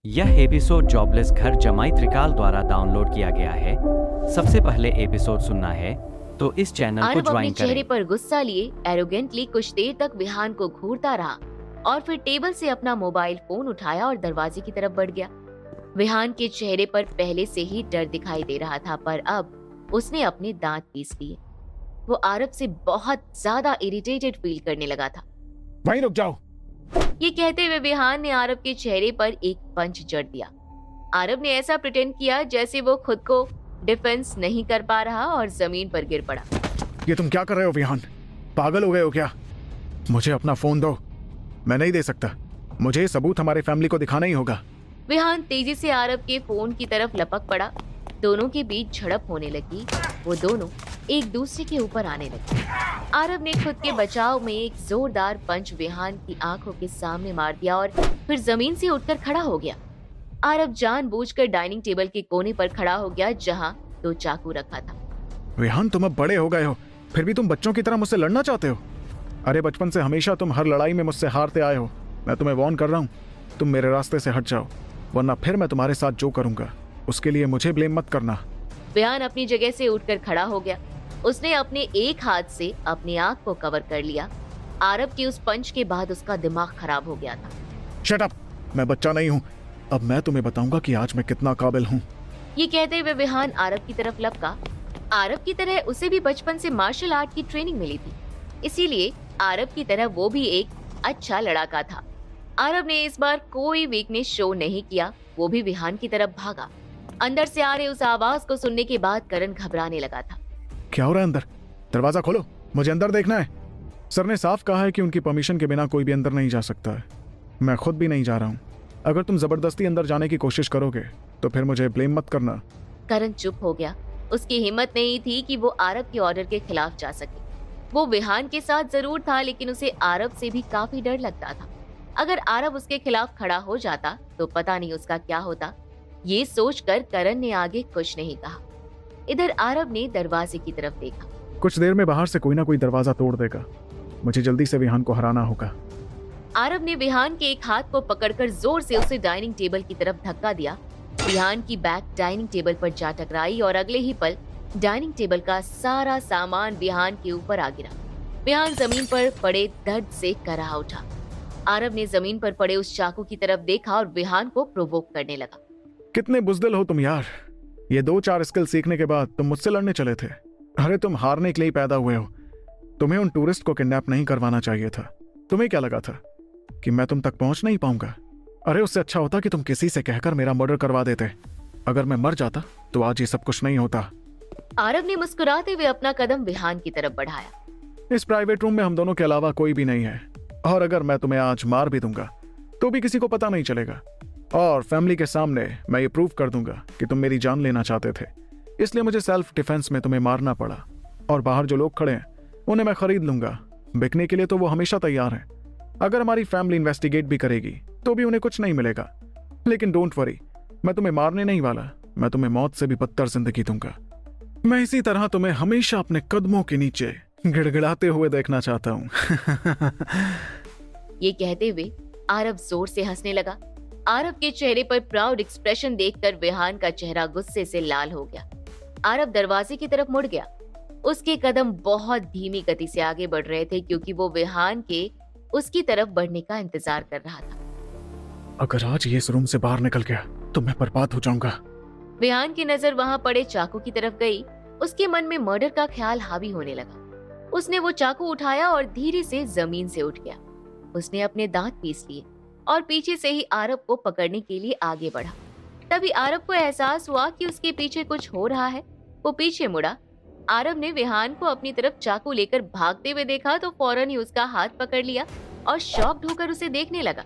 यह episode jobless घर जमाई त्रिकाल द्वारा डाउनलोड किया गया है। सबसे पहले एपिसोड सुनना है तो इस चैनल को आरब अपने ज्वाइन चेहरे करें। पर गुस्सा लिए एरोगेंटली कुछ देर तक विहान को घूरता रहा और फिर टेबल से अपना मोबाइल फोन उठाया और दरवाजे की तरफ बढ़ गया। विहान के चेहरे पर पहले से ही डर दिखाई दे रहा था, पर अब उसने अपने दांत पीस लिए। वो आरब से बहुत ज्यादा इरिटेटेड फील करने लगा था। वहीं रुक जाओ। ये कहते हुए विहान ने आरब के चेहरे पर एक पंच जड़ दिया। आरब ने ऐसा प्रिटेंड किया जैसे वो खुद को डिफेंस नहीं कर पा रहा और जमीन पर गिर पड़ा। ये तुम क्या कर रहे हो विहान? पागल हो गए हो क्या? मुझे अपना फोन दो। मैं नहीं दे सकता। मुझे ये सबूत हमारे फैमिली को दिखाना ही होगा। विहान तेजी से आरब के फोन की तरफ लपक पड़ा। दोनों के बीच झड़प होने लगी। वो दोनों एक दूसरे के ऊपर आने लगे। आरब ने खुद के बचाव में एक जोरदार पंच विहान की आंखों के सामने मार दिया और फिर जमीन से उठकर खड़ा हो गया। आरब जानबूझकर डाइनिंग टेबल के कोने पर खड़ा हो गया जहां 2 चाकू रखा था। विहान, तुम अब बड़े हो गए हो, फिर भी तुम बच्चों की तरह मुझसे लड़ना चाहते हो? अरे बचपन से हमेशा तुम हर लड़ाई में मुझसे हारते आए हो। मैं तुम्हें वार्न कर रहा हूँ, तुम मेरे रास्ते से हट जाओ, वरना फिर मैं तुम्हारे साथ जो करूंगा उसके लिए मुझे ब्लेम मत करना। विहान अपनी जगह से उठकर खड़ा हो गया। उसने अपने एक हाथ से अपनी आंख को कवर कर लिया। आरब के उस पंच के बाद उसका दिमाग खराब हो गया था। Shut up! मैं बच्चा नहीं हूँ। अब मैं तुम्हें बताऊंगा कि आज मैं कितना काबिल हूँ। ये कहते हुए विहान आरब की तरफ लपका। आरब की तरह उसे भी बचपन से मार्शल आर्ट की ट्रेनिंग मिली थी, इसीलिए आरब की तरह वो भी एक अच्छा लड़ाका था। आरब ने इस बार कोई वीकनेस शो नहीं किया। वो भी विहान की तरफ भागा। अंदर से आ रहे उस आवाज को सुनने के बाद करण घबराने लगा था। क्या हो रहा है अंदर? दरवाजा खोलो, मुझे अंदर देखना है। सर ने साफ कहा है कि उनकी परमिशन के बिना कोई भी अंदर नहीं जा सकता है। मैं खुद भी नहीं जा रहा हूँ। अगर तुम जबरदस्ती अंदर जाने की कोशिश करोगे तो फिर मुझे ब्लेम मत करना। करण चुप हो गया। उसकी हिम्मत नहीं थी कि वो आरब के ऑर्डर के खिलाफ जा सके। वो विहान के साथ जरूर था, लेकिन उसे आरब से भी काफी डर लगता था। अगर आरब उसके खिलाफ खड़ा हो जाता तो पता नहीं उसका क्या होता। ये सोचकर करण ने आगे कुछ नहीं कहा। इधर आरब ने दरवाजे की तरफ देखा। कुछ देर में बाहर से कोई ना कोई दरवाजा तोड़ देगा। मुझे जल्दी से विहान को हराना होगा। आरब ने विहान के एक हाथ को पकड़कर जोर से उसे डाइनिंग टेबल की तरफ धक्का दिया। विहान की बैक डाइनिंग टेबल पर जा टकराई और अगले ही पल डाइनिंग टेबल का सारा सामान विहान के ऊपर आ गिरा। विहान जमीन पर पड़े दर्द से कराह उठा। आरब ने जमीन पर पड़े उस चाकू की तरफ देखा और विहान को प्रोवोक करने लगा। कितने बुज़दिल हो तुम यार। ये 2-4 स्किल सीखने के बाद तुम मुझसे लड़ने चले थे। अरे तुम हारने के लिए ही पैदा हुए हो। तुम्हें उन टूरिस्ट को किडनैप नहीं करवाना चाहिए था। तुम्हें क्या लगा था कि मैं तुम तक पहुंच नहीं पाऊंगा? अरे उससे अच्छा होता कि तुम किसी से कहकर मेरा मर्डर करवा देते। अगर मैं मर जाता तो आज ये सब कुछ नहीं होता। आरब ने मुस्कुराते हुए अपना कदम विहान की तरफ बढ़ाया। इस प्राइवेट रूम में हम दोनों के अलावा कोई भी नहीं है, और अगर मैं तुम्हें आज मार भी दूंगा तो भी किसी को पता नहीं चलेगा। और फैमिली के सामने मैं ये प्रूव कर दूंगा कि तुम मेरी जान लेना चाहते थे, इसलिए मुझे सेल्फ डिफेंस में तुम्हें मारना पड़ा। और बाहर जो लोग खड़े हैं उन्हें मैं खरीद लूंगा। बिकने के लिए तो वो हमेशा तैयार हैं। अगर हमारी फैमिली इन्वेस्टिगेट भी करेगी तो भी उन्हें कुछ नहीं मिलेगा। लेकिन डोंट वरी, मैं तुम्हें मारने नहीं वाला। मैं तुम्हें मौत से भी बदतर जिंदगी दूंगा। मैं इसी तरह तुम्हें हमेशा अपने कदमों के नीचे गिड़गिड़ाते हुए देखना चाहता हूँ। ये कहते हुए आरब जोर से हंसने लगा। आरब के चेहरे पर प्राउड एक्सप्रेशन देखकर विहान का चेहरा गुस्से से लाल हो गया। आरब दरवाजे की तरफ मुड़ गया। उसके कदम बहुत धीमी गति से आगे बढ़ रहे थे क्योंकि वो विहान के उसकी तरफ बढ़ने का इंतजार कर रहा था। अगर आज ये इस रूम से बाहर निकल गया तो मैं बर्बाद हो जाऊंगा। विहान की नजर वहां पड़े चाकू की तरफ गई। उसके मन में मर्डर का ख्याल हावी होने लगा। उसने वो चाकू उठाया और धीरे से जमीन से उठ गया। उसने अपने दांत पीस लिए और पीछे से ही आरब को पकड़ने के लिए आगे बढ़ा। तभी आरब को एहसास हुआ कि उसके पीछे कुछ हो रहा है। वो पीछे मुड़ा। आरब ने विहान को अपनी तरफ चाकू लेकर भागते हुए देखा तो फौरन ही उसका हाथ पकड़ लिया और शॉक्ड होकर उसे देखने लगा।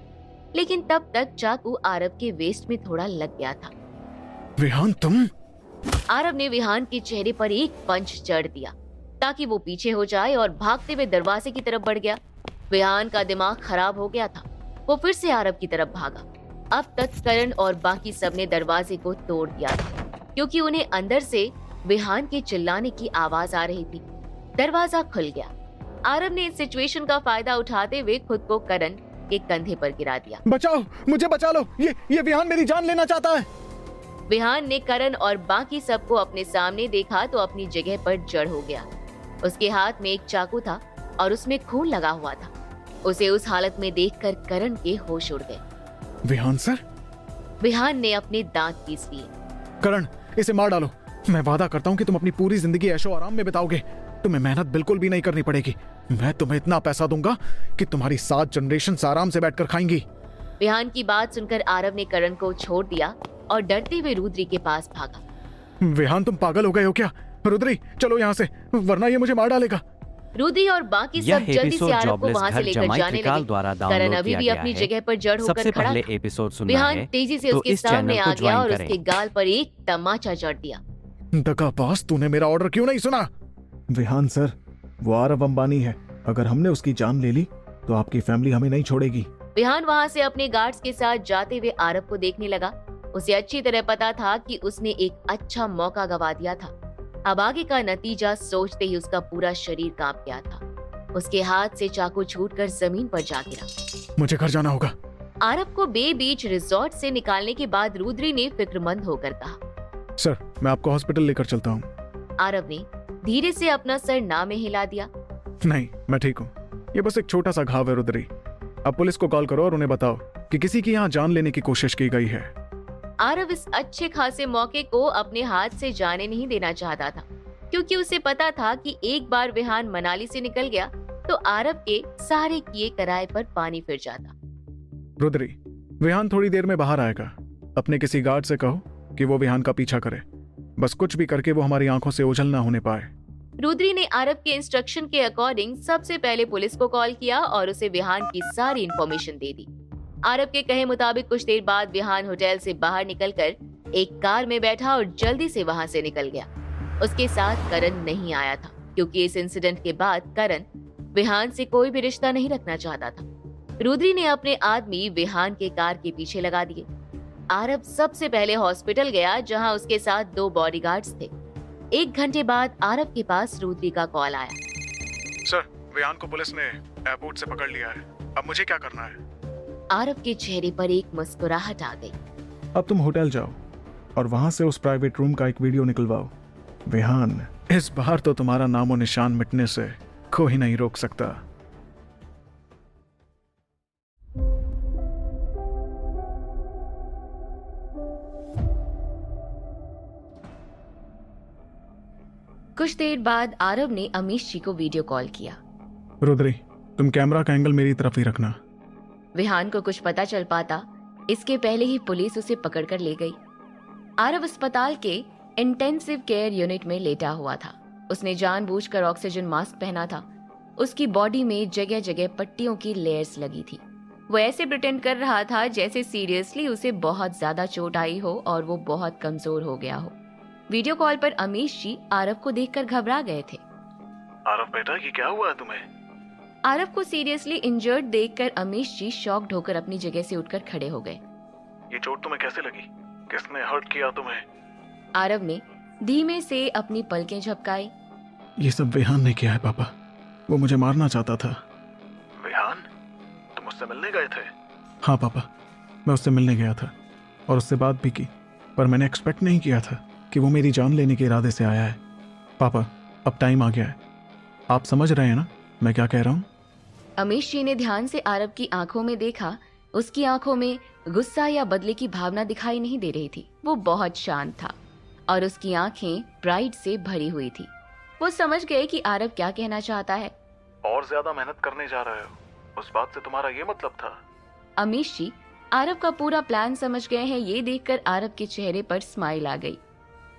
लेकिन तब तक चाकू आरब के वेस्ट में थोड़ा लग गया था। विहान, तुम? आरब ने विहान के चेहरे पर एक पंच जड़ दिया ताकि वो पीछे हो जाए और भागते हुए दरवाजे की तरफ बढ़ गया। विहान का दिमाग खराब हो गया था। वो फिर से आरब की तरफ भागा। अब तक करण और बाकी सबने दरवाजे को तोड़ दिया था क्योंकि उन्हें अंदर से विहान के चिल्लाने की आवाज आ रही थी। दरवाजा खुल गया। आरब ने इस सिचुएशन का फायदा उठाते हुए खुद को करण के कंधे पर गिरा दिया। बचाओ, मुझे बचा लो, ये विहान मेरी जान लेना चाहता है। विहान ने करण और बाकी सबको अपने सामने देखा तो अपनी जगह पर जड़ हो गया। उसके हाथ में एक चाकू था और उसमें खून लगा हुआ था। उसे उस हालत में देखकर करण के होश उड़ गए। विहान सर? विहान ने अपने दांत पीस लिए। करण, इसे मार डालो। मैं वादा करता हूँ कि तुम अपनी पूरी जिंदगी ऐशो आराम में बिताओगे। तुम्हें मेहनत बिल्कुल भी नहीं करनी पड़ेगी। मैं तुम्हें इतना पैसा दूंगा कि तुम्हारी 7 जनरेशन आराम से बैठकर खाएंगी। विहान की बात सुनकर आरव ने करण को छोड़ दिया और डरते हुए रुद्री के पास भागा। विहान, तुम पागल हो गए हो क्या? रुद्री, चलो यहाँ से, वरना ये मुझे मार डालेगा। रुद्री और बाकी सब जल्दी से आरव को वहाँ से लेकर जाने लगे। करण अभी भी अपनी जगह पर जड़ होकर खड़ा था। विहान तेजी से उसके सामने आ गया और उसके गाल पर एक तमाचा जड़ दिया। दगाबाज, तूने मेरा ऑर्डर क्यों नहीं सुना? विहान सर, वो आरव अंबानी है। अगर हमने उसकी जान ले ली तो आपकी फैमिली हमें नहीं छोड़ेगी। विहान वहाँ से अपने गार्ड्स के साथ जाते हुए आरव को देखने लगा। उसे अच्छी तरह पता था कि उसने एक अच्छा मौका गवा दिया था। अब आगे का नतीजा सोचते ही उसका पूरा शरीर कांप गया था। उसके हाथ से चाकू छूटकर जमीन पर जा गिरा। मुझे घर जाना होगा। आरव को बे बीच रिजॉर्ट से निकालने के बाद रुद्री ने फिक्रमंद होकर कहा, सर, मैं आपको हॉस्पिटल लेकर चलता हूँ। आरव ने धीरे से अपना सर ना में हिला दिया। नहीं, मैं ठीक हूँ। ये बस एक छोटा सा घाव है रुद्री। अब पुलिस को कॉल करो और उन्हें बताओ कि किसी की यहाँ जान लेने की कोशिश की गई है। आरव इस अच्छे खासे मौके को अपने हाथ से जाने नहीं देना चाहता था, क्योंकि उसे पता था कि एक बार विहान मनाली से निकल गया तो आरव के सारे किए कराए पर पानी फिर जाता। रुद्री, विहान थोड़ी देर में बाहर आएगा। अपने किसी गार्ड से कहो कि वो विहान का पीछा करे। बस कुछ भी करके वो हमारी आंखों से ओझल ना होने पाए। रुद्री ने आरव के इंस्ट्रक्शन के अकॉर्डिंग सबसे पहले पुलिस को कॉल किया और उसे विहान की सारी इन्फॉर्मेशन दे दी। आरव के कहे मुताबिक कुछ देर बाद विहान होटल से बाहर निकलकर एक कार में बैठा और जल्दी से वहां से निकल गया। उसके साथ करण नहीं आया था, क्योंकि इस इंसिडेंट के बाद करण विहान से कोई भी रिश्ता नहीं रखना चाहता था। रुद्री ने अपने आदमी विहान के कार के पीछे लगा दिए। आरव सबसे पहले हॉस्पिटल गया, जहां उसके साथ 2 बॉडीगार्ड्स थे। 1 घंटे बाद आरव के पास रुद्री का कॉल आया। सर, विहान को पुलिस ने एयरपोर्ट से पकड़ लिया है। अब मुझे क्या करना है? आरव के चेहरे पर एक मुस्कुराहट आ गई। अब तुम होटल जाओ और वहां से उस प्राइवेट रूम का एक वीडियो निकलवाओ। विहान, इस बार तो तुम्हारा नामो निशान मिटने से कोई नहीं रोक सकता। कुछ देर बाद आरव ने अमीश जी को वीडियो कॉल किया। रुद्री, तुम कैमरा का एंगल मेरी तरफ ही रखना। विहान को कुछ पता चल पाता इसके पहले ही पुलिस उसे पकड़कर ले गई। आरव अस्पताल के इंटेंसिव केयर यूनिट में लेटा हुआ था। उसने जानबूझकर ऑक्सीजन मास्क पहना था। उसकी बॉडी में जगह जगह पट्टियों की लेयर्स लगी थी। वो ऐसे प्रिटेंड कर रहा था जैसे सीरियसली उसे बहुत ज्यादा चोट आई हो और वो बहुत कमजोर हो गया हो। वीडियो कॉल पर अमीश जी आरव को देखकर घबरा गए थे। आरव बेटा, ये क्या हुआ तुम्हें? आरव को सीरियसली इंजर्ड देखकर अमीश जी शॉक्ड होकर अपनी जगह से उठकर खड़े हो गए। ये चोट तुम्हें कैसे लगी? किसने हर्ट किया तुम्हें? आरव ने धीमे से अपनी पलकें झपकाई। ये सब विहान ने किया है पापा। वो मुझे मारना चाहता था। विहान, तुम उससे मिलने गए थे? हाँ पापा, मैं उससे मिलने गया था और उससे बात भी की, पर मैंने एक्सपेक्ट नहीं किया था कि वो मेरी जान लेने के इरादे से आया है। पापा, अब टाइम आ गया है। आप समझ रहे हैं ना मैं क्या कह रहा हूँ? अमीश जी ने ध्यान से आरव की आंखों में देखा। उसकी आंखों में गुस्सा या बदले की भावना दिखाई नहीं दे रही थी। वो बहुत शांत था और उसकी आंखें प्राइड से भरी हुई थी। वो समझ गए कि आरव क्या कहना चाहता है। और ज्यादा मेहनत करने जा रहे हो, उस बात से तुम्हारा ये मतलब था? अमीश जी आरव का पूरा प्लान समझ गए हैं। ये देखकर आरव के चेहरे पर स्माइल आ गई।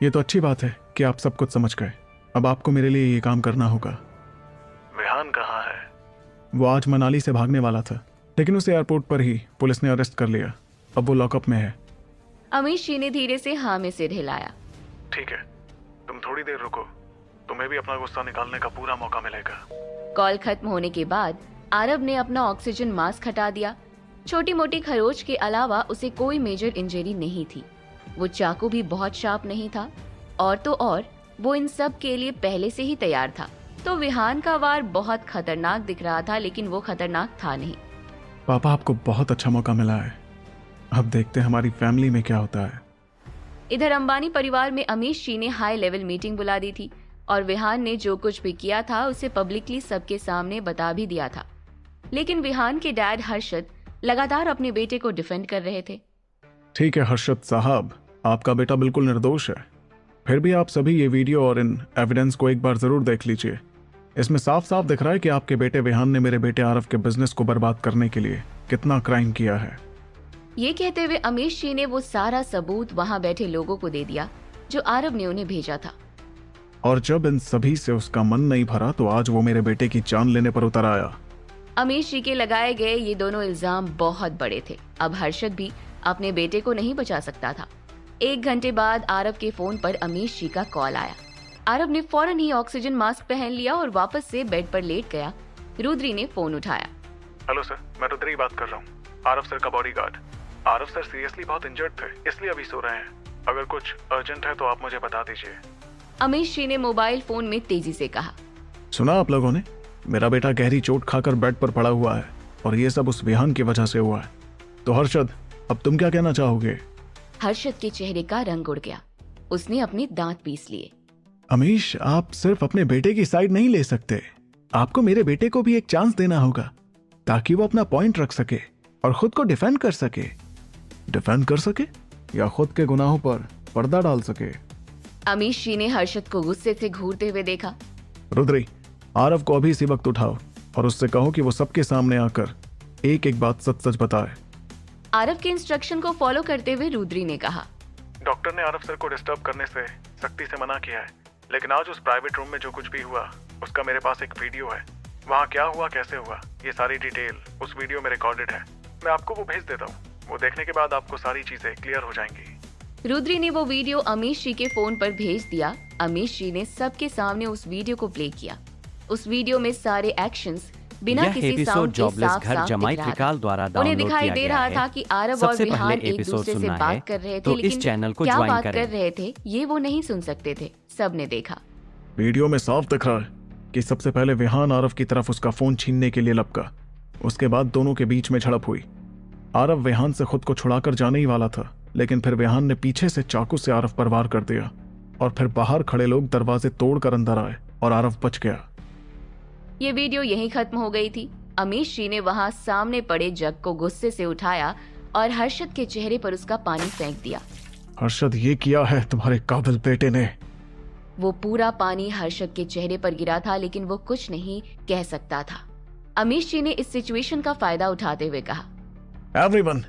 ये तो अच्छी बात है कि आप सब कुछ समझ गए। अब आपको मेरे लिए ये काम करना होगा। विहान कहाँ है? वो आज मनाली से भागने वाला था, लेकिन उसे एयरपोर्ट पर ही पुलिस ने अरेस्ट कर लिया। अब वो लॉकअप में है। अमीश जी ने धीरे से हाँ में सिर हिलाया। ठीक है, तुम थोड़ी देर रुको, तुम्हें भी अपना गुस्सा निकालने का पूरा मौका मिलेगा। कॉल खत्म होने के बाद आरव ने अपना ऑक्सीजन मास्क हटा दिया। छोटी मोटी खरोच के अलावा उसे कोई मेजर इंजरी नहीं थी। वो चाकू भी बहुत शार्प नहीं था और तो और वो इन सब के लिए पहले से ही तैयार था। तो विहान का वार बहुत खतरनाक दिख रहा था, लेकिन वो खतरनाक था नहीं। पापा, आपको बहुत अच्छा मौका मिला है। अब देखते हैं हमारी फैमिली में क्या होता है। इधर अंबानी परिवार में अमीश जी ने हाई लेवल मीटिंग बुला दी थी और विहान ने जो कुछ भी किया था उसे पब्लिकली सबके सामने बता भी दिया था। लेकिन विहान के डैड हर्षद लगातार अपने बेटे को डिफेंड कर रहे थे। ठीक है हर्षद साहब, आपका बेटा बिल्कुल निर्दोष है। फिर भी आप सभी ये वीडियो और इन एविडेंस को एक बार जरूर देख लीजिए। इसमें साफ साफ दिख रहा है कि आपके बेटे विहान ने मेरे बेटे आरव के बिजनेस को बर्बाद करने के लिए कितना क्राइम किया है। ये कहते हुए अमीश जी ने वो सारा सबूत वहाँ बैठे लोगों को दे दिया जो आरव ने उन्हें भेजा था। और जब इन सभी से उसका मन नहीं भरा तो आज वो मेरे बेटे की जान लेने पर उतर आया। अमीश जी के लगाए गए ये दोनों इल्जाम बहुत बड़े थे। अब हर्षद भी अपने बेटे को नहीं बचा सकता था। 1 घंटे बाद आरव के फोन पर अमीश जी का कॉल आया। आरव ने फौरन ही ऑक्सीजन मास्क पहन लिया और वापस से बेड पर लेट गया। रुद्री ने फोन उठाया। हेलो सर, मैं रुद्री बात कर रहा हूँ, आरव सर का बॉडीगार्ड। आरव सर सीरियसली बहुत इंजर्ड थे, इसलिए अभी सो रहे हैं। अगर कुछ अर्जेंट है तो आप मुझे बता दीजिए। अमीश जी ने मोबाइल फोन में तेजी से कहा। सुना आप लोगों ने, मेरा बेटा गहरी चोट खाकर बेड पर पड़ा हुआ है और ये सब उस विहान की वजह से हुआ है। तो हर्षद, अब तुम क्या कहना चाहोगे? हर्षद के चेहरे का रंग उड़ गया। उसने अपने दांत पीस लिए। अमीश, आप सिर्फ अपने बेटे की साइड नहीं ले सकते। आपको मेरे बेटे को भी एक चांस देना होगा ताकि वो अपना पॉइंट रख सके और खुद को डिफेंड कर सके। डिफेंड कर सके या खुद के गुनाहों पर पर्दा डाल सके? अमीश जी ने हर्षद को गुस्से से घूरते हुए देखा। रुद्री, आरव को अभी इसी वक्त उठाओ और उससे कहो कि वो सबके सामने आकर एक एक बात सच सच बताए। आरव के इंस्ट्रक्शन को फॉलो करते हुए रुद्री ने कहा। डॉक्टर ने आरव सर को डिस्टर्ब करने से सख्ती से मना किया है, लेकिन आज उस प्राइवेट रूम में जो कुछ भी हुआ उसका मेरे पास एक वीडियो है। वहाँ क्या हुआ, कैसे हुआ, ये सारी डिटेल उस वीडियो में रिकॉर्डेड है। मैं आपको वो भेज देता हूँ। वो देखने के बाद आपको सारी चीजें क्लियर हो जाएंगी। रुद्री ने वो वीडियो अमीश जी के फोन पर भेज दिया। अमीश जी ने सबके सामने उस वीडियो को प्ले किया। उस वीडियो में सारे एक्शंस बिना यह किसी एपिसोड साउंड के जॉबलेस साफ घर साफ जमाई दिख रहा त्रिकाल था। द्वारा उन्हें डाउनलोड दिखाई किया दे गया रहा है। था कि आरव और सबसे विहान पहले एक एपिसोड दूसरे से सुनना है बात कर रहे थे, तो इस लेकिन चैनल को क्या ज्वाइन बात करें। कर रहे थे ये वो नहीं सुन सकते थे। सबने देखा। वीडियो में साफ दिख रहा है कि सबसे पहले विहान आरव की तरफ उसका फोन छीनने के लिए लपका। उसके बाद दोनों के बीच में झड़प हुई। आरव विहान से खुद को छुड़ाकर जाने ही वाला था, लेकिन फिर विहान ने पीछे से चाकू से आरव पर वार कर दिया और फिर बाहर खड़े लोग दरवाजे तोड़कर अंदर आए और आरव बच गया। ये वीडियो यहीं खत्म हो गई थी। अमीश जी ने वहां सामने पड़े जग को गुस्से से उठाया और हर्षद के चेहरे पर उसका पानी फेंक दिया। हर्षद, ये किया है तुम्हारे काबिल बेटे ने। वो पूरा पानी हर्षद के चेहरे पर गिरा था, लेकिन वो कुछ नहीं कह सकता था। अमीश जी ने इस सिचुएशन का फायदा उठाते हुए कहा। एवरीवन,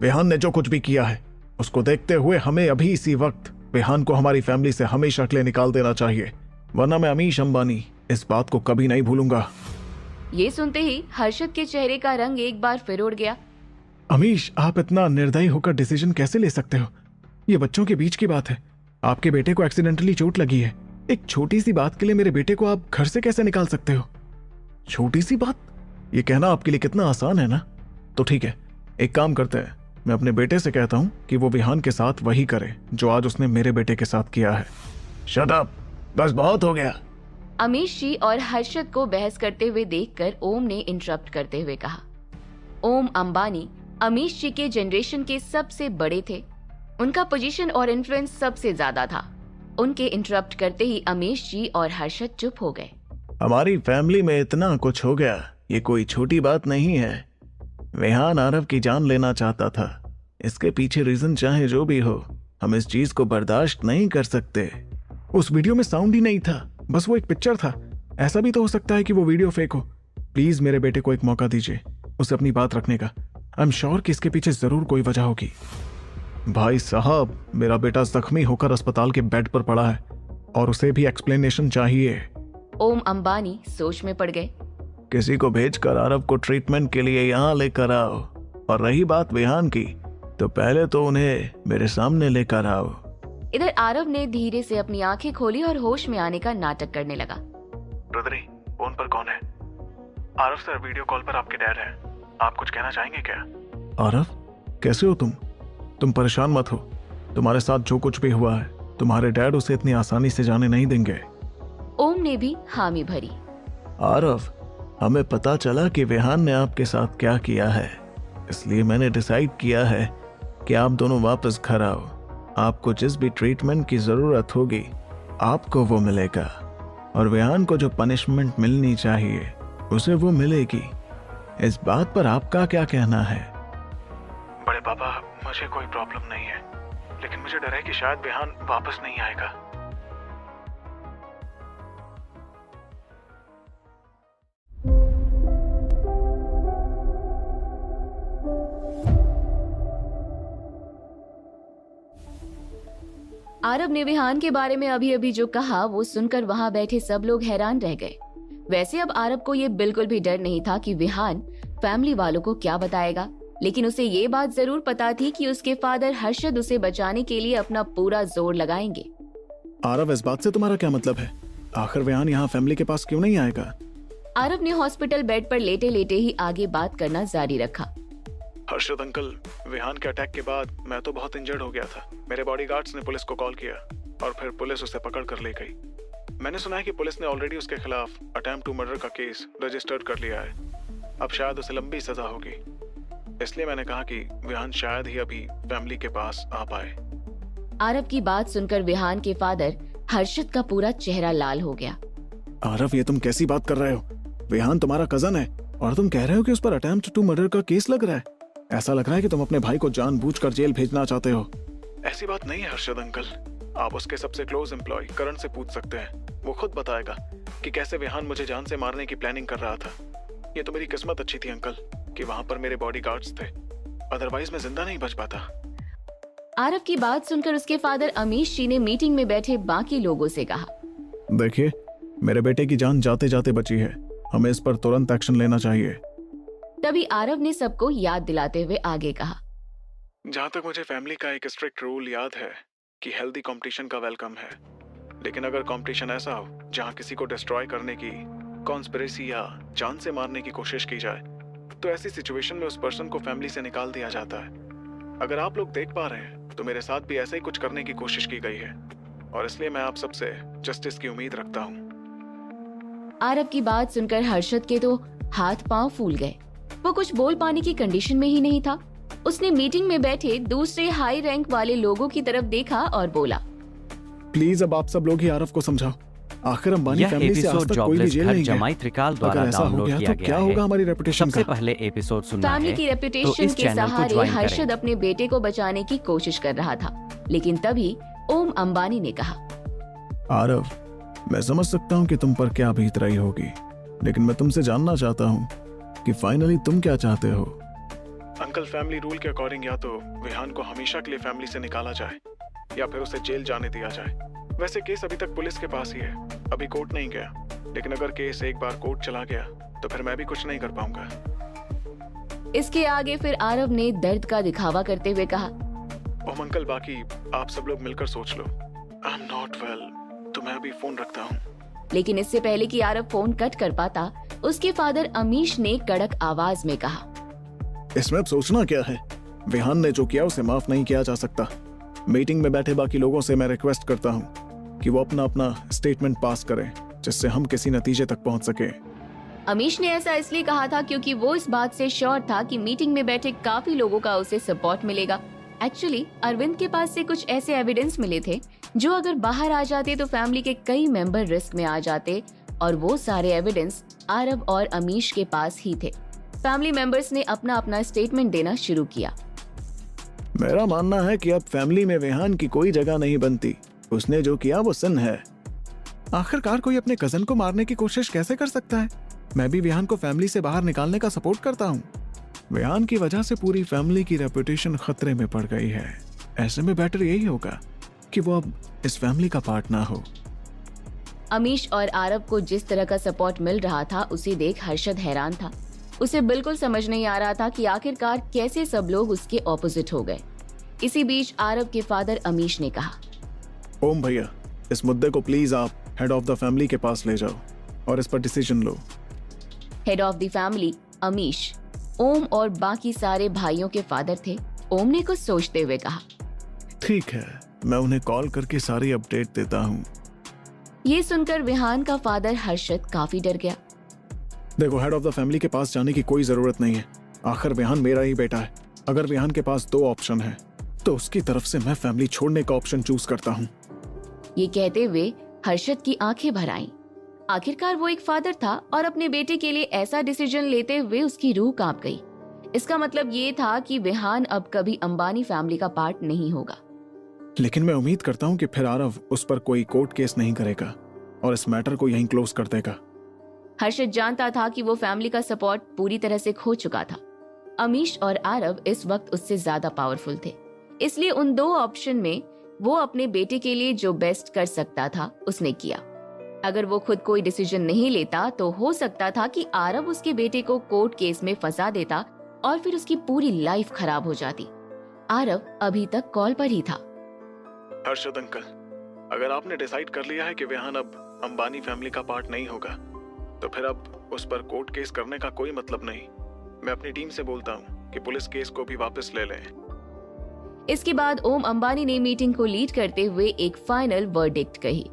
विहान ने जो कुछ भी किया है उसको देखते हुए हमें अभी इसी वक्त विहान को हमारी फैमिली से हमेशा के लिए निकाल देना चाहिए, वरना मैं अमीश अंबानी इस बात को कभी नहीं भूलूंगा। ये सुनते ही हर्षद के चेहरे का रंग एक बार फिर उड़ गया। अमीश, आप इतना निर्दयी होकर डिसीजन कैसे ले सकते हो? ये बच्चों के बीच की बात है। आपके बेटे को एक्सीडेंटली चोट लगी है। एक छोटी सी बात के लिए मेरे बेटे को आप घर से कैसे निकाल सकते हो? छोटी सी बात, ये कहना आपके लिए कितना आसान है ना? तो ठीक है, एक काम करते हैं, मैं अपने बेटे से कहता हूं कि वो विहान के साथ वही करे जो आज उसने मेरे बेटे के साथ किया है। शट अप, बस बहुत हो गया। अमीश जी और हर्षद को बहस करते हुए देखकर ओम ने इंटरप्ट करते हुए कहा। ओम अंबानी अमीश जी के जनरेशन के सबसे बड़े थे। उनका पोजीशन और इन्फ्लुएंस सबसे ज्यादा था। उनके इंटरप्ट करते ही अमीश जी और हर्षद चुप हो गए। हमारी फैमिली में इतना कुछ हो गया, ये कोई छोटी बात नहीं है। विहान आरव की जान लेना चाहता था। इसके पीछे रीजन चाहे जो भी हो, हम इस चीज को बर्दाश्त नहीं कर सकते। उस वीडियो में साउंड ही नहीं था, बस वो एक पिक्चर था। ऐसा भी तो हो सकता है कि वो वीडियो फेक हो। प्लीज मेरे बेटे को एक मौका दीजिए उसे अपनी बात रखने का। आई एम श्योर कि इसके पीछे जरूर कोई वजह होगी। भाई साहब, मेरा बेटा जख्मी होकर अस्पताल के बेड पर पड़ा है और उसे भी एक्सप्लेनेशन चाहिए। ओम अंबानी सोच में पड़ गए। किसी को भेजकर आरव को ट्रीटमेंट के लिए यहाँ लेकर आओ, और रही बात विहान की, तो पहले तो उन्हें मेरे सामने लेकर आओ। इधर आरव ने धीरे से अपनी आंखें खोली और होश में आने का नाटक करने लगा। रुद्री, फोन पर कौन है? आरव सर, वीडियो कॉल पर आपके डैड हैं। आप कुछ कहना चाहेंगे क्या? आरव, कैसे हो तुम? तुम परेशान मत हो। तुम्हारे साथ जो कुछ भी हुआ है, तुम्हारे डैड उसे इतनी आसानी से जाने नहीं देंगे। ओम ने भी हामी भरी। आरव, हमें पता चला कि विहान ने आपके साथ क्या किया है, इसलिए मैंने डिसाइड किया है कि आप दोनों वापस घर आओ। आपको जिस भी ट्रीटमेंट की ज़रूरत होगी आपको वो मिलेगा, और विहान को जो पनिशमेंट मिलनी चाहिए उसे वो मिलेगी। इस बात पर आपका क्या कहना है? बड़े पापा, मुझे कोई प्रॉब्लम नहीं है, लेकिन मुझे डर है कि शायद विहान वापस नहीं आएगा। आरव ने विहान के बारे में अभी अभी जो कहा वो सुनकर वहां बैठे सब लोग हैरान रह गए। वैसे अब आरव को ये बिल्कुल भी डर नहीं था कि विहान फैमिली वालों को क्या बताएगा, लेकिन उसे ये बात जरूर पता थी कि उसके फादर हर्षद उसे बचाने के लिए अपना पूरा जोर लगाएंगे। आरव, इस बात से तुम्हारा क्या मतलब है? आखिर विहान यहाँ फैमिली के पास क्यों नहीं आएगा? आरव ने हॉस्पिटल बेड पर लेटे लेटे ही आगे बात करना जारी रखा। हर्षद अंकल, विहान के अटैक के बाद मैं तो बहुत इंजर्ड हो गया था। मेरे बॉडीगार्ड्स ने पुलिस को कॉल किया और फिर पुलिस उसे पकड़ कर ले गई। मैंने सुना है कि पुलिस ने ऑलरेडी उसके खिलाफ अटेम्प्ट टू मर्डर का केस रजिस्टर्ड कर लिया है। अब शायद उसे लंबी सजा होगी, इसलिए मैंने कहा कि विहान शायद ही अभी फैमिली के पास आ पाए। आरव की बात सुनकर विहान के फादर हर्षद का पूरा चेहरा लाल हो गया। आरव, ये तुम कैसी बात कर रहे हो? विहान तुम्हारा कजन है और तुम कह रहे हो कि उस पर अटेम्प्ट टू मर्डर का केस लग रहा है। ऐसा लग रहा है कि तुम अपने भाई को जानबूझकर जेल भेजना चाहते हो। ऐसी बात नहीं है हर्षद अंकल, आप उसके सबसे क्लोज एम्प्लॉय करण से पूछ सकते हैं। वो खुद बताएगा कि कैसे विहान मुझे जान से मारने की प्लानिंग कर रहा था। ये तो मेरी किस्मत अच्छी थी अंकल कि वहां पर मेरे बॉडीगार्ड्स थे, अदरवाइज मैं जिंदा नहीं बच पाता। आरव की बात सुनकर उसके फादर अमीश जी ने मीटिंग में बैठे बाकी लोगों से कहा, देखिए, मेरे बेटे की जान जाते जाते बची है, हमें इस पर तुरंत एक्शन लेना चाहिए। तभी आरव ने सबको याद दिलाते हुए आगे कहा, जहाँ तक मुझे फैमिली का एक स्ट्रिक्ट रूल याद है कि हेल्दी कंपटीशन का वेलकम है, लेकिन अगर कंपटीशन ऐसा हो जहाँ किसी को डिस्ट्रॉय करने की, कॉन्स्पिरेसी या जान से मारने की कोशिश की जाए, तो ऐसी सिचुएशन में उस पर्सन को फैमिली से निकाल दिया जाता है। अगर आप लोग देख पा रहे हैं तो मेरे साथ भी ऐसा ही कुछ करने की कोशिश की गई है, और इसलिए मैं आप सबसे जस्टिस की उम्मीद रखता हूँ। आरव की बात सुनकर हर्षद के तो हाथ पांव फूल गए। वो कुछ बोल पाने की कंडीशन में ही नहीं था। उसने मीटिंग में बैठे दूसरे हाई रैंक वाले लोगों की तरफ देखा और बोला, प्लीज अब आप सब लोग ही आरव को समझाओ। आखिर अंबानी यह फैमिली से आज एपिसोड तक कोई भी जॉबलेस जेल घर नहीं जमाई गया। त्रिकाल द्वारा अगर ऐसा हो डाउनलोड गया किया तो क्या गया होगा है। हमारी रेपुटेशन सबसे का? पहले एपिसोड सुनना फैमिली है की तो रेपुटेशन इस के चैनल को सहारे ज्वाइन हर्षद करें। अपने बेटे को बचाने की कोशिश कर रहा था, लेकिन तभी ओम अंबानी ने कहा, आरव, मैं समझ सकता हूँ कि तुम पर क्या बीत रही होगी, लेकिन मैं तुमसे जानना चाहता हूँ कि फाइनली तुम क्या चाहते हो। अंकल, फैमिली रूल के अकॉर्डिंग या तो विहान को हमेशा के लिए फैमिली से निकाला जाए या फिर उसे जेल जाने दिया जाए। वैसे केस अभी तक पुलिस के पास ही है, अभी कोर्ट नहीं गया, लेकिन अगर केस एक बार कोर्ट चला गया तो फिर मैं भी कुछ नहीं कर पाऊंगा। इसके आगे फिर आरव ने दर्द का दिखावा करते हुए कहा, ओम अंकल, बाकी आप सब लोग मिलकर सोच लो। आई एम नॉट वेल, तो मैं अभी फोन रखता हूँ। लेकिन इससे पहले कि आरव फोन कट कर पाता, उसके फादर अमीश ने कड़क आवाज में कहा, इसमें अब सोचना क्या है? विहान ने जो किया उसे माफ नहीं किया जा सकता। मीटिंग में बैठे बाकी लोगों से मैं रिक्वेस्ट करता हूँ कि वो अपना अपना स्टेटमेंट पास करें, जिससे हम किसी नतीजे तक पहुँच सके। अमीश ने ऐसा इसलिए कहा था क्योंकि वो इस बात से श्योर था कि मीटिंग में बैठे काफी लोगों का उसे सपोर्ट मिलेगा। एक्चुअली अरविंद के पास से कुछ ऐसे एविडेंस मिले थे जो अगर बाहर आ जाते तो फैमिली के कई मेंबर रिस्क में आ जाते, और वो सारे एविडेंस आरव और अमीश के पास ही थे। फैमिली मेंबर्स ने अपना अपना स्टेटमेंट देना शुरू किया। मेरा मानना है कि अब फैमिली में विहान की कोई जगह नहीं बनती। उसने जो किया वो सिन है। आखिरकार कोई अपने कजन को मारने की कोशिश कैसे कर सकता है? मैं भी विहान को फैमिली से बाहर निकालने का सपोर्ट करता हूँ। विहान की वजह से पूरी फैमिली की रेपुटेशन खतरे में पड़ गई है। ऐसे में बेटर यही होगा कि वो अब इस फैमिली का पार्ट ना हो। अमीश और आरव को जिस तरह का सपोर्ट मिल रहा था उसे देख हर्षद हैरान था। उसे बिल्कुल समझ नहीं आ रहा था कि आखिरकार कैसे सब लोग उसके ऑपोजिट हो गए। इसी बीच आरव के फादर अमीश ने कहा, ओम भैया, इस मुद्दे को प्लीज आप हेड ऑफ द फैमिली के पास ले जाओ और इस पर डिसीजन लो। Head of the family Amish, Om और बाकी सारे भाइयों के फादर थे। ओम ने कुछ सोचते हुए कहा, ठीक है, मैं उन्हें कॉल करके सारी अपडेट देता हूँ। ये सुनकर विहान का फादर हर्षद काफी डर गया। देखो, हेड ऑफ द फैमिली के पास जाने की कोई जरूरत नहीं है। आखिर विहान मेरा ही बेटा है। अगर विहान के पास 2 ऑप्शन है तो उसकी तरफ से मैं फैमिली छोड़ने का ऑप्शन चूज करता हूँ। ये कहते हुए हर्षद की आंखें भर आईं। आखिरकार वो एक फादर था और अपने बेटे के लिए ऐसा डिसीजन लेते हुए उसकी रूह कांप गई। इसका मतलब ये था कि विहान अब कभी अंबानी फैमिली का पार्ट नहीं होगा। लेकिन मैं उम्मीद करता हूँ कि फिर आरव उस पर कोई कोर्ट केस नहीं करेगा और इस मैटर को यहीं क्लोज कर देगा। हर्षद जानता था कि वो फैमिली का सपोर्ट पूरी तरह से खो चुका था। अमीश और आरव इस वक्त उससे ज्यादा पावरफुल थे, इसलिए उन 2 ऑप्शन में वो अपने बेटे के लिए जो बेस्ट कर सकता था उसने किया। अगर वो खुद कोई डिसीजन नहीं लेता तो हो सकता था कि आरव उसके बेटे को कोर्ट केस में फंसा देता और फिर उसकी पूरी लाइफ खराब हो जाती। आरव अभी तक कॉल पर ही था। हर्षद अंकल, अगर आपने डिसाइड कर लिया है कि विहान अब अंबानी फैमिली का पार्ट नहीं होगा तो फिर अब उस पर कोर्ट केस करने का कोई मतलब नहीं। मैं अपनी टीम से बोलता हूँ कि पुलिस केस को भी वापस ले लें। इसके बाद ओम अंबानी ने मीटिंग को लीड करते हुए एक फाइनल वर्डिक्ट कही।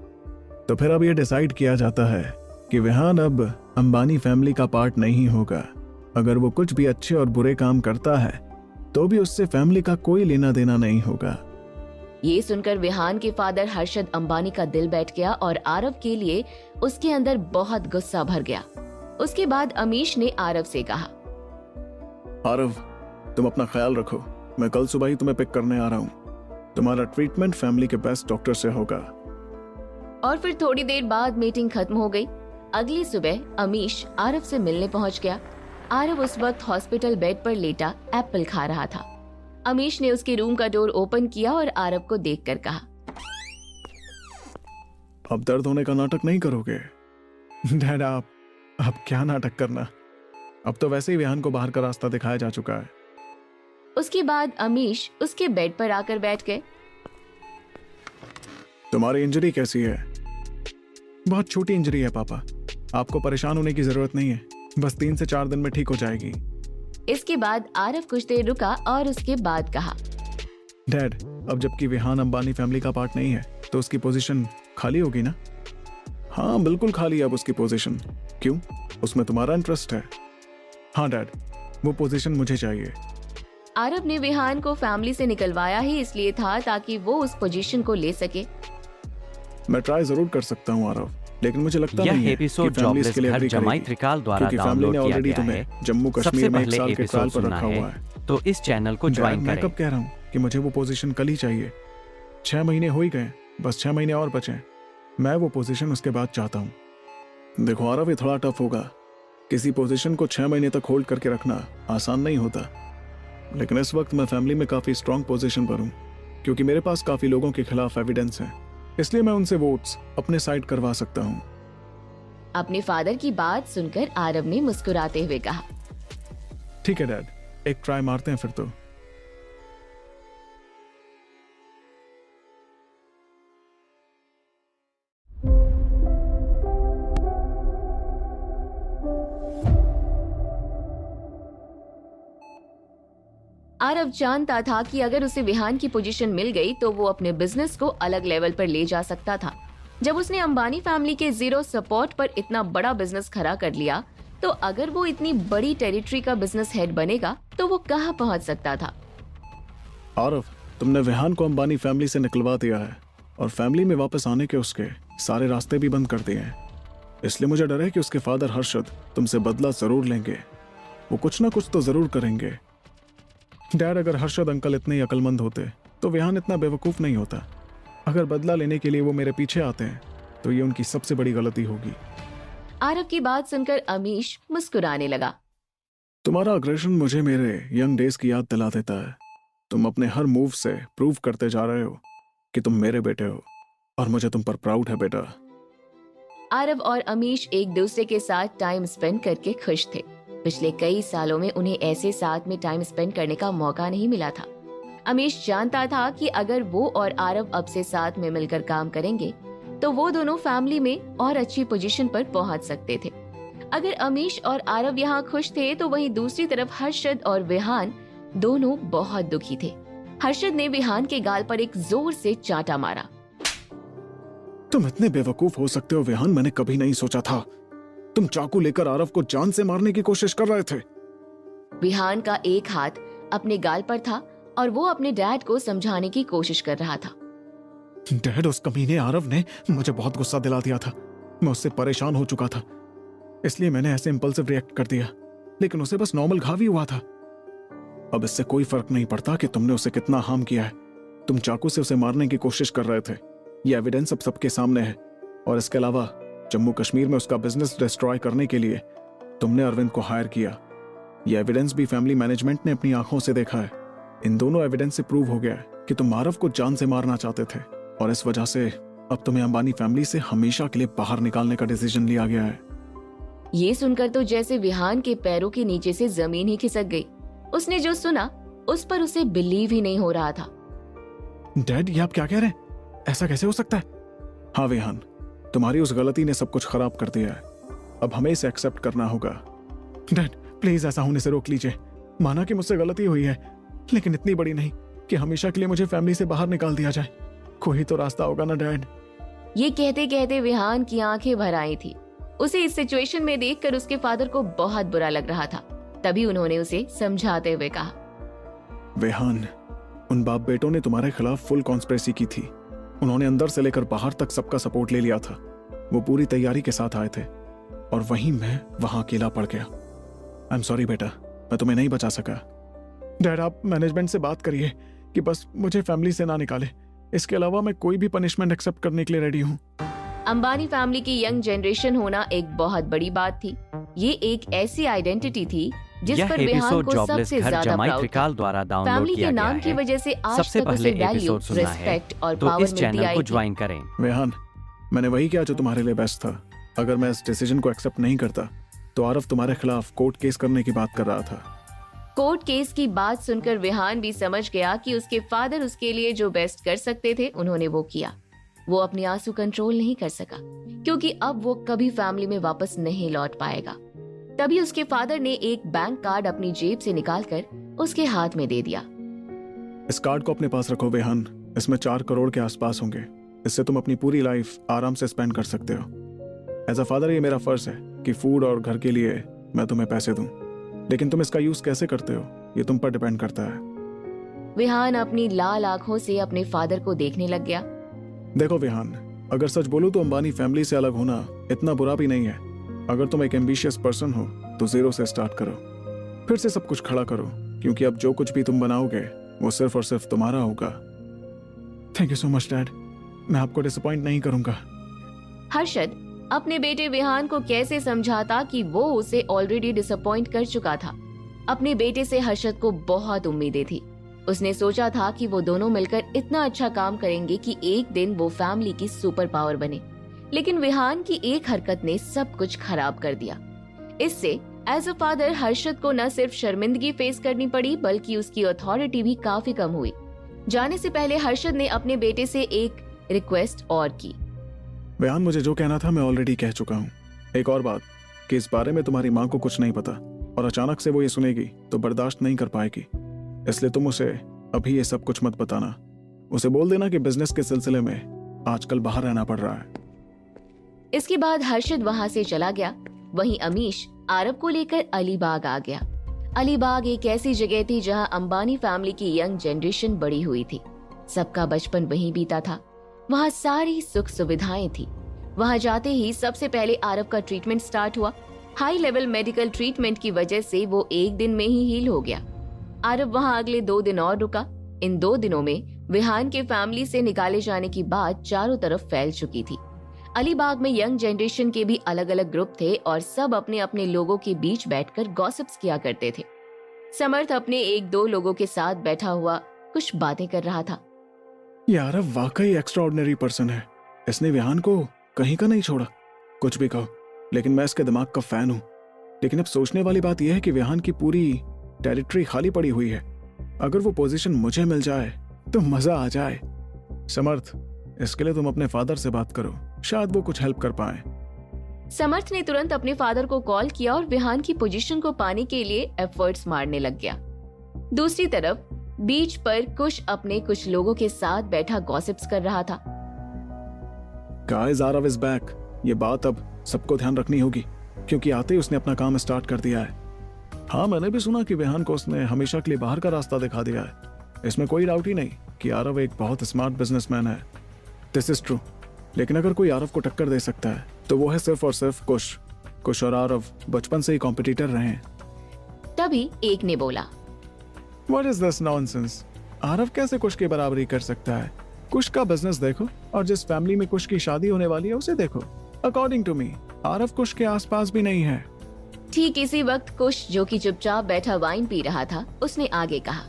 तो फिर अब ये डिसाइड किया जाता है कि विहान अब अंबानी फैमिली का पार्ट नहीं होगा। अगर वो कुछ भी अच्छे और बुरे काम करता है तो भी उससे फैमिली का कोई लेना देना नहीं होगा। ये सुनकर विहान के फादर हर्षद अंबानी का दिल बैठ गया और आरव के लिए उसके अंदर बहुत गुस्सा भर गया। उसके बाद अमीश ने आरव से कहा, आरव, तुम अपना ख्याल रखो। मैं कल सुबह ही तुम्हें पिक करने आ रहा हूँ। तुम्हारा ट्रीटमेंट फैमिली के बेस्ट डॉक्टर से होगा। और फिर थोड़ी देर बाद मीटिंग खत्म हो गई। अगली सुबह अमीश आरव से मिलने पहुंच गया। आरव उस वक्त हॉस्पिटल बेड पर लेटा एप्पल खा रहा था। अमीश ने उसके रूम का डोर ओपन किया और आरव को देखकर कहा, अब दर्द होने का नाटक नहीं करोगे? डैड, आप अब क्या नाटक करना? अब तो वैसे ही विहान को बाहर का रास्ता दिखाया जा चुका है। उसके बाद अमीश उसके बेड पर आकर बैठ गए। तुम्हारी इंजरी कैसी है? बहुत छोटी इंजरी है पापा, आपको परेशान होने की जरूरत नहीं है। बस 3 से 4 दिन में ठीक हो जाएगी। इसके बाद आरव कुछ देर रुका और उसके बाद कहा, डैड, अब जबकि विहान अंबानी फैमिली का पार्ट नहीं है तो उसकी पोजीशन खाली होगी ना? हाँ, बिल्कुल खाली है अब उसकी पोजीशन। क्यों? उसमें तुम्हारा इंटरेस्ट है? हाँ डैड, वो पोजीशन मुझे चाहिए। आरव ने विहान को फैमिली से निकलवाया ही इसलिए था ताकि वो उस पोजीशन को ले सके। मैं ट्राई जरूर कर सकता हूँ आरव, लेकिन मुझे लगता यह नहीं है एपिसोड कि फैमिली जॉबलेस इसके लिए घर एग्री जमाई करेगी, त्रिकाल द्वारा क्योंकि फैमिली डाउनलोड ने किया ऑलरेडी गया तुम्हें है। जम्मू सबसे कश्मीर में 1 पहले साल के ट्रायल एपिसोड पर सुनना रखा हुआ है है। तो इस चैनल को डैड, ज्वाइन मैं करें। कब कह रहा हूँ कि मुझे वो पोजीशन कल ही चाहिए। 6 महीने हो ही गए, बस 6 महीने और बचे। मैं वो पोजीशन उसके बाद चाहता हूँ। देखो आरव, ये थोड़ा टफ होगा। किसी पोजीशन को 6 महीने तक होल्ड करके रखना आसान नहीं होता, लेकिन इस वक्त मैं फैमिली में काफी स्ट्रांग पोजीशन पर हूँ क्योंकि मेरे पास काफी लोगों के खिलाफ एविडेंस है, इसलिए मैं उनसे वोट्स अपने साइड करवा सकता हूँ। अपने फादर की बात सुनकर आरव ने मुस्कुराते हुए कहा, ठीक है डैड, एक ट्राई मारते हैं फिर तो। आरव जानता था कि अगर उसे विहान की पोजीशन मिल गई तो वो अपने बिजनेस को अलग लेवल पर ले जा सकता था। जब उसने अंबानी फैमिली के जीरो सपोर्ट पर इतना बड़ा बिजनेस खड़ा कर लिया, तो अगर वो इतनी बड़ी टेरिटरी का बिजनेस हेड बनेगा तो वो कहाँ पहुँच सकता था। आरव, तुमने विहान को अंबानी फैमिली से निकलवा दिया है और फैमिली में वापस आने के उसके सारे रास्ते भी बंद कर दिए हैं। इसलिए मुझे डर है कि उसके फादर हर्षद तुमसे बदला जरूर लेंगे। वो कुछ ना कुछ तो जरूर करेंगे। डैड, अगर हर्षद अंकल इतने ही अक्लमंद होते तो विहान इतना बेवकूफ नहीं होता। अगर बदला लेने के लिए वो मेरे पीछे आते हैं तो ये उनकी सबसे बड़ी गलती होगी। आरव की बात सुनकर अमीश मुस्कुराने लगा। तुम्हारा अग्रेशन मुझे मेरे यंग डेज की याद दिला देता है। तुम अपने हर मूव से प्रूव करते जा रहे हो कि तुम मेरे बेटे हो और मुझे तुम पर प्राउड है बेटा। आरव और अमीश एक दूसरे के साथ टाइम स्पेंड करके खुश थे। पिछले कई सालों में उन्हें ऐसे साथ में टाइम स्पेंड करने का मौका नहीं मिला था। अमीश जानता था कि अगर वो और आरव अब से साथ में मिलकर काम करेंगे तो वो दोनों फैमिली में और अच्छी पोजीशन पर पहुंच सकते थे। अगर अमीश और आरव यहाँ खुश थे तो वहीं दूसरी तरफ हर्षद और विहान दोनों बहुत दुखी थे। हर्षद ने विहान के गाल पर एक जोर से चांटा मारा। तुम इतने बेवकूफ हो सकते हो विहान, मैंने कभी नहीं सोचा था। तुम चाकू लेकर आरव को जान से मारने की कोशिश कर रहे थे। विहान का एक हाथ अपने गाल पर था और वो अपने डैड को समझाने की कोशिश कर रहा था। डैड, उस कमीने आरव ने मुझे बहुत गुस्सा दिला दिया था। मैं उससे परेशान हो चुका था, इसलिए मैंने ऐसे इंपल्सिव रिएक्ट कर दिया, लेकिन उसे बस नॉर्मल घाव ही हुआ था। अब इससे कोई फर्क नहीं पड़ता कि तुमने उसे कितना हार्म किया है। तुम चाकू से उसे मारने की कोशिश कर रहे थे, ये एविडेंस अब सबके सामने है। और इसके अलावा जम्मू कश्मीर में उसका बिजनेस डिस्ट्रॉय करने के लिए तुमने अरविंद को हायर किया। यह एविडेंस भी फैमिली मैनेजमेंट ने अपनी आंखों से देखा है। इन दोनों एविडेंस से प्रूव हो गया है कि तुम आरव को जान से मारना चाहते थे, और इस वजह से अब तुम्हें अंबानी फैमिली से हमेशा के लिए बाहर निकालने का डिसीजन लिया गया है। ये सुनकर तो जैसे विहान के पैरों के नीचे से जमीन ही खिसक गई। उसने जो सुना उस पर उसे बिलीव ही नहीं हो रहा था। डैड, ये आप क्या कह रहे हैं? ऐसा कैसे हो सकता है? हाँ विहान, तुम्हारी उस गलती ने सब कुछ खराब कर दिया है। अब हमें इसे एक्सेप्ट करना होगा। डैड, प्लीज ऐसा होने से रोक लीजिए। माना कि मुझसे गलती हुई है, लेकिन इतनी बड़ी नहीं कि हमेशा के लिए मुझे फैमिली से बाहर निकाल दिया जाए। कोई तो रास्ता होगा ना डैड। ये कहते कहते विहान की आंखें भर आई थी। उसे इस सिचुएशन में देखकर उसके फादर को बहुत बुरा लग रहा था। तभी उन्होंने उसे समझाते हुए कहा, विहान, उन बाप बेटों ने तुम्हारे खिलाफ फुल कॉन्स्पिरेसी की थी। उन्होंने अंदर से लेकर बाहर तक सबका सपोर्ट ले लिया था। वो पूरी तैयारी के साथ आए थे, और वहीं मैं वहां अकेला पड़ गया। आई एम सॉरी बेटा, मैं तुम्हें नहीं बचा सका। डैड, आप मैनेजमेंट से बात करिए कि बस मुझे फैमिली से ना निकाले। इसके अलावा मैं कोई भी पनिशमेंट एक्सेप्ट करने के लिए रेडी हूँ। अंबानी फैमिली की यंग जनरेशन होना एक बहुत बड़ी बात थी। ये एक ऐसी आइडेंटिटी थी जिस यह पर विहान एपिसोड को जॉबलेस सबसे घर ज्यादा जमाई प्राउड था। त्रिकाल द्वारा डाउनलोड फैमिली किया के गया नाम की है। वजह से आज सबसे तक पहले उसे वैल्यू, एपिसोड सुनना है रिस्पेक्ट और तो पावर इस मिलती चैनल आई को थी। ज्वाइन करें। विहान, मैंने वही किया जो तुम्हारे लिए बेस्ट था। अगर मैं इस डिसीजन को एक्सेप्ट नहीं करता तो आरव तुम्हारे खिलाफ कोर्ट केस करने की बात कर रहा था। कोर्ट केस की बात सुनकर विहान भी समझ गया कि उसके फादर उसके लिए जो बेस्ट कर सकते थे उन्होंने वो किया। वो अपने आंसू कंट्रोल नहीं कर सका, क्योंकि अब वो कभी फैमिली में वापस नहीं लौट पाएगा। तभी उसके फादर ने एक बैंक कार्ड अपनी जेब से निकालकर उसके हाथ में दे दिया। इस कार्ड को अपने पास रखो विहान, इसमें 4 करोड़ के आसपास होंगे। इससे तुम अपनी पूरी लाइफ आराम से स्पेंड कर सकते हो। एज अ फादर ये मेरा फर्ज है कि फूड और घर के लिए मैं तुम्हें पैसे दूं, लेकिन तुम इसका यूज कैसे करते हो ये तुम पर डिपेंड करता है। विहान अपनी लाल आंखों से अपने फादर को देखने लग गया। देखो विहान, अगर सच बोलूं तो अंबानी फैमिली से अलग होना इतना बुरा भी नहीं है। अगर तुम एक एम्बिशियस पर्सन हो तो 0 से स्टार्ट करो, फिर से सब कुछ खड़ा करो, क्योंकि अब जो कुछ भी तुम बनाओगे वो सिर्फ और सिर्फ तुम्हारा होगा। Thank you so much dad, मैं आपको डिसअपॉइंट नहीं करूंगा। हर्षद अपने बेटे विहान को कैसे समझाता कि वो उसे ऑलरेडी डिसअपॉइंट कर चुका था। अपने बेटे से हर्षद को बहुत उम्मीदें थी। उसने सोचा था कि वो दोनों मिलकर इतना अच्छा काम करेंगे कि एक दिन वो फैमिली की सुपर पावर बने, लेकिन विहान की एक हरकत ने सब कुछ खराब कर दिया। इससे एज अ फादर हर्षद को न सिर्फ शर्मिंदगी फेस करनी पड़ी, बल्कि उसकी अथॉरिटी भी काफी कम हुई। जाने से पहले हर्षद ने अपने बेटे से एक रिक्वेस्ट और की। विहान, मुझे जो कहना था मैं ऑलरेडी कह चुका हूँ। एक और बात कि इस बारे में तुम्हारी माँ को कुछ नहीं पता, और अचानक से वो ये सुनेगी तो बर्दाश्त नहीं कर पाएगी। इसलिए तुम उसे अभी ये सब कुछ मत बताना। उसे बोल देना कि बिजनेस के सिलसिले में आजकल बाहर रहना पड़ रहा है। इसके बाद हर्षद वहां से चला गया। वहीं अमीश आरव को लेकर अलीबाग आ गया। अलीबाग एक ऐसी जगह थी जहां अंबानी फैमिली की यंग जनरेशन बड़ी हुई थी। सबका बचपन वहीं बीता था। वहां सारी सुख सुविधाएं थी। वहां जाते ही सबसे पहले आरव का ट्रीटमेंट स्टार्ट हुआ। हाई लेवल मेडिकल ट्रीटमेंट की वजह से वो एक दिन में ही हील हो गया। आरव वहां अगले 2 दिन और रुका। इन 2 दिनों में विहान के फैमिली से निकाले जाने की बात चारों तरफ फैल चुकी थी। अलीबाग में यंग जनरेशन के भी अलग अलग ग्रुप थे और सब अपने अपने लोगों के बीच बैठकर गॉसिप्स किया करते थे। समर्थ अपने 1-2 लोगों के साथ बैठा हुआ कुछ बातें कर रहा था। ये आरव वाकई एक्स्ट्राऑर्डिनरी पर्सन है। इसने विहान को कहीं का नहीं छोड़ा। कुछ भी कहो, लेकिन मैं इसके दिमाग का फैन हूं। लेकिन अब सोचने वाली बात यह है कि विहान की पूरी टेरिटरी खाली पड़ी हुई है। अगर वो पोजीशन मुझे मिल जाए तो मजा आ जाए। समर्थ, इसके लिए तुम अपने फादर से बात करो, शायद वो कुछ हेल्प कर पाए। समर्थ ने तुरंत अपने फादर को कॉल किया और विहान की पोजीशन को पाने के लिए एफर्ट्स मारने लग गया। दूसरी तरफ बीच पर कुछ लोगों के साथ बैठा गॉसिप्स कर रहा था। Guys, Aarav is back. ये बात अब सबको ध्यान रखनी होगी। क्योंकि आते ही उसने अपना काम स्टार्ट कर दिया है। हाँ, मैंने भी सुना कि विहान को उसने हमेशा के लिए बाहर का रास्ता दिखा दिया है। इसमें कोई डाउट ही नहीं कि आरव एक बहुत स्मार्ट बिजनेसमैन है। This is true. लेकिन अगर कोई आरव को टक्कर दे सकता है तो वो है सिर्फ और सिर्फ कुश। कुश और आरव बचपन से ही कॉम्पिटिटर रहे हैं। तभी एक ने बोला, What is this nonsense? Aarav कैसे कुश की बराबरी कर सकता है? कुश का बिजनेस देखो और जिस फैमिली में कुश की शादी होने वाली है उसे देखो। अकॉर्डिंग टू मी, आरव कुश के आसपास भी नहीं है। ठीक इसी वक्त कुश, जो कि चुपचाप बैठा वाइन पी रहा था, उसने आगे कहा,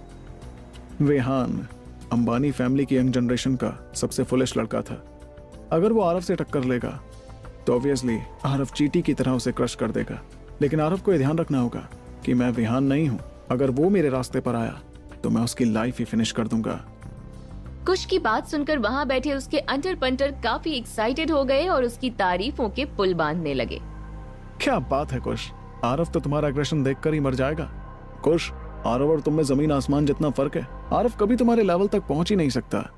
विहान अंबानी फैमिली की यंग जनरेशन का सबसे फुलिश लड़का था। अगर वो आरव से टक्कर लेगा तो ऑब्वियसली आरव चींटी की तरह उसे क्रश कर देगा। लेकिन आरव को यह ध्यान रखना होगा कि मैं विहान नहीं हूं। अगर वो मेरे रास्ते पर आया तो मैं उसकी लाइफ ही फिनिश कर दूंगा। कुश की बात सुनकर वहां बैठे उसके अंटर पंटर काफी एक्साइटेड हो गए और उसकी तारीफों के पुल बांधने लगे। क्या बात है कुश, आरव तो तुम्हारा एग्रेशन देखकर ही मर जाएगा। कुश, आरव और तुम में जमीन आसमान जितना फर्क है। आरव कभी तुम्हारे लेवल तक पहुंच ही नहीं सकता।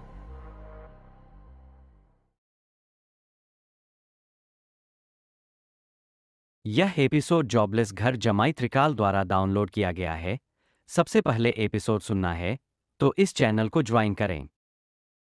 यह एपिसोड जॉबलेस घर जमाई त्रिकाल द्वारा डाउनलोड किया गया है। सबसे पहले एपिसोड सुनना है तो इस चैनल को ज्वाइन करें।